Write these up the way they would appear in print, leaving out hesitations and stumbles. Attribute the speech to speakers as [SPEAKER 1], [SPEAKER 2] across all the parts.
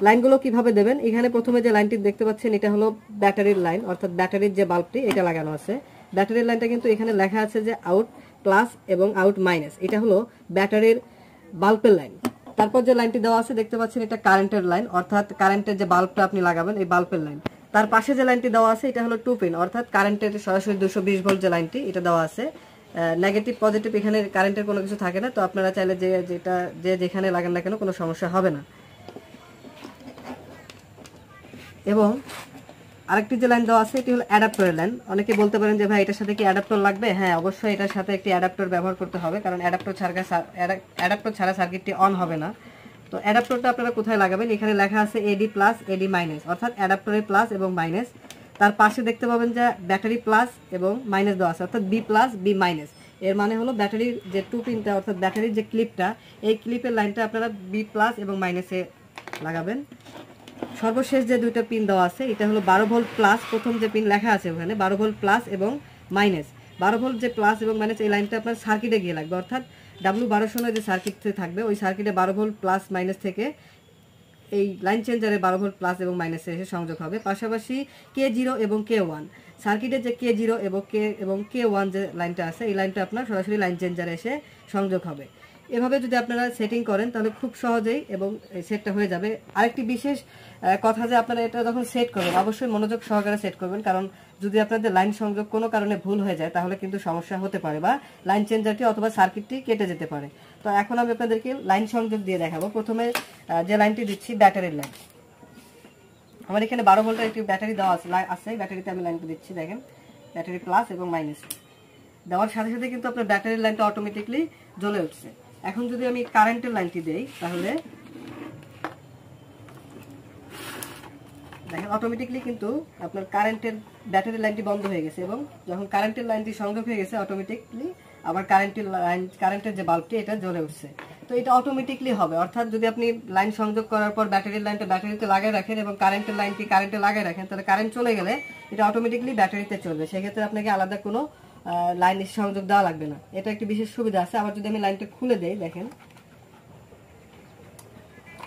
[SPEAKER 1] লাইনগুলো কিভাবে দেবেন, এখানে প্রথমে যে লাইনটি দেখতে পাচ্ছেন এটা হলো ব্যাটারির লাইন, অর্থাৎ ব্যাটারির যে বাল্বটি এটা লাগানো আছে। ব্যাটারির লাইনটা কিন্তু এখানে লেখা আছে যে আউট প্লাস এবং আউট মাইনাস, এটা হলো ব্যাটারির বাল্বের লাইন। তারপর যে লাইনটি দেওয়া আছে দেখতে পাচ্ছেন এটা কারেন্টের লাইন, অর্থাৎ কারেন্টের যে বাল্বটা আপনি লাগাবেন এই বাল্বের লাইন। তার পাশে যে লাইনটি দেওয়া আছে এটা হলো 2 পিন, অর্থাৎ কারেন্টের সরাসরি 220 ভোল্ট যে লাইনটি এটা দেওয়া আছে। নেগেটিভ পজিটিভ এখানে কারেন্টের কোনো কিছু থাকে না, তো আপনারা চাইলে যেখানে লাগান না কেন কোনো সমস্যা হবে না। এবং আরেকটি যে লাইন দেওয়া আছে এটি হলো অ্যাডাপ্টরের লাইন। অনেকে বলতে পারেন যে ভাই এটার সাথে কি অ্যাডাপ্টর লাগবে? হ্যাঁ, অবশ্যই এটার সাথে একটি অ্যাডাপ্টর ব্যবহার করতে হবে, কারণ অ্যাডাপ্টর ছাড়া সার্কিটটি অন হবে না। তো অ্যাডাপ্টরটা আপনারা কোথায় লাগাবেন, এখানে লেখা আছে এডি প্লাস এডি মাইনাস, অর্থাৎ অ্যাডাপ্টরের প্লাস এবং মাইনাস। তার পাশে দেখতে পাবেন যে ব্যাটারি প্লাস এবং মাইনাস দেওয়া আছে, অর্থাৎ বি প্লাস বি মাইনাস। এর মানে হলো ব্যাটারির যে 2 পিনটা অর্থাৎ ব্যাটারির যে ক্লিপটা, এই ক্লিপের লাইনটা আপনারা বি প্লাস এবং মাইনাসে লাগাবেন। সর্বশেষ যে দুইটা পিন দেওয়া আছে এটা হলো 12 ভোল্ট প্লাস, প্রথম যে পিন লেখা আছে ওখানে 12 ভোল্ট প্লাস এবং মাইনাস। 12 ভোল্ট যে প্লাস এবং মাইনাস এই লাইনটা আপনার সার্কিটে গিয়ে লাগবে, অর্থাৎ W1200 যে সার্কিট থাকবে ওই সার্কিটে 12 ভোল্ট প্লাস মাইনাস থেকে এই লাইন চেঞ্জারে 12 ভোল্ট প্লাস এবং মাইনাসে এসে সংযোগ হবে। পাশাপাশি K0 এবং K1 সার্কিটের যে K0 এবং K1 যে লাইনটা আছে এই লাইনটা আপনার সরাসরি লাইন চেঞ্জারে এসে সংযোগ হবে। এভাবে যদি আপনারা সেটিং করেন তাহলে খুব সহজেই এবং সেটটা হয়ে যাবে। আরেকটি বিশেষ কথা যে আপনারা এটা যখন সেট করবেন অবশ্যই মনোযোগ সহকারে সেট করবেন, কারণ যদি আপনাদের লাইন সংযোগ কোনো কারণে ভুল হয়ে যায় তাহলে কিন্তু সমস্যা হতে পারে বা লাইন চেঞ্জারটি অথবা সার্কিটটি কেটে যেতে পারে। তো এখন আমি আপনাদেরকে লাইন সংযোগ দিয়ে দেখাবো। প্রথমে যে লাইনটি দিচ্ছি ব্যাটারির লাইন। আমার এখানে 12 ভোল্টের একটি ব্যাটারি দেওয়া আছে, ব্যাটারিতে আমি লাইনটা দিচ্ছি। দেখেন ব্যাটারি প্লাস এবং মাইনাস দেওয়ার সাথে সাথে কিন্তু আপনার ব্যাটারির লাইনটা অটোমেটিকলি জ্বলে উঠছে। এখন যদি আমি কারেন্টের লাইনটি দেই তাহলে দেখেন অটোমেটিকলি কিন্তু আপনার কারেন্টের ব্যাটারির লাইনটি বন্ধ হয়ে গেছে, এবং যখন কারেন্টের লাইনটি সংযোগ হয়ে গেছে অটোমেটিকলি আবার কারেন্টের যে বাল্বটি এটা জ্বলে উঠছে। তো এটা অটোমেটিকলি হবে, অর্থাৎ যদি আপনি লাইন সংযোগ করার পর ব্যাটারির লাইনটা ব্যাটারিতে লাগিয়ে রাখেন এবং কারেন্টের লাইনটি কারেন্টে লাগিয়ে রাখেন তাহলে কারেন্ট চলে গেলে এটা অটোমেটিকলি ব্যাটারিতে চলবে। সেক্ষেত্রে আপনাকে আলাদা কোনো লাইন সংযোগ দেওয়া লাগবে না, এটা একটি বিশেষ সুবিধা আছে। আবার যদি আমি লাইনটা খুলে দেই দেখেন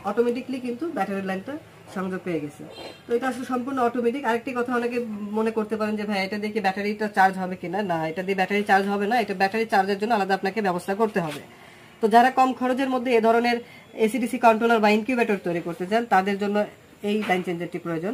[SPEAKER 1] অটোমেটিকলি কিন্তু ব্যাটারির লাইনটা সংযোগ পেয়ে গেছে। তো এটা আসলে সম্পূর্ণ অটোমেটিক। আরেকটি কথা অনেকে মনে করতে পারেন যে ভাই এটা দিয়ে কি ব্যাটারিটা চার্জ হবে কিনা, না এটা দিয়ে ব্যাটারি চার্জ হবে না, এটা ব্যাটারি চার্জের জন্য আলাদা আপনাকে ব্যবস্থা করতে হবে। তো যারা কম খরচের মধ্যে এ ধরনের এসিডিসি কন্ট্রোলার বা ইনকিউবেটর তৈরি করতে চান তাদের জন্য এই লাইন চেঞ্জারটি প্রয়োজন।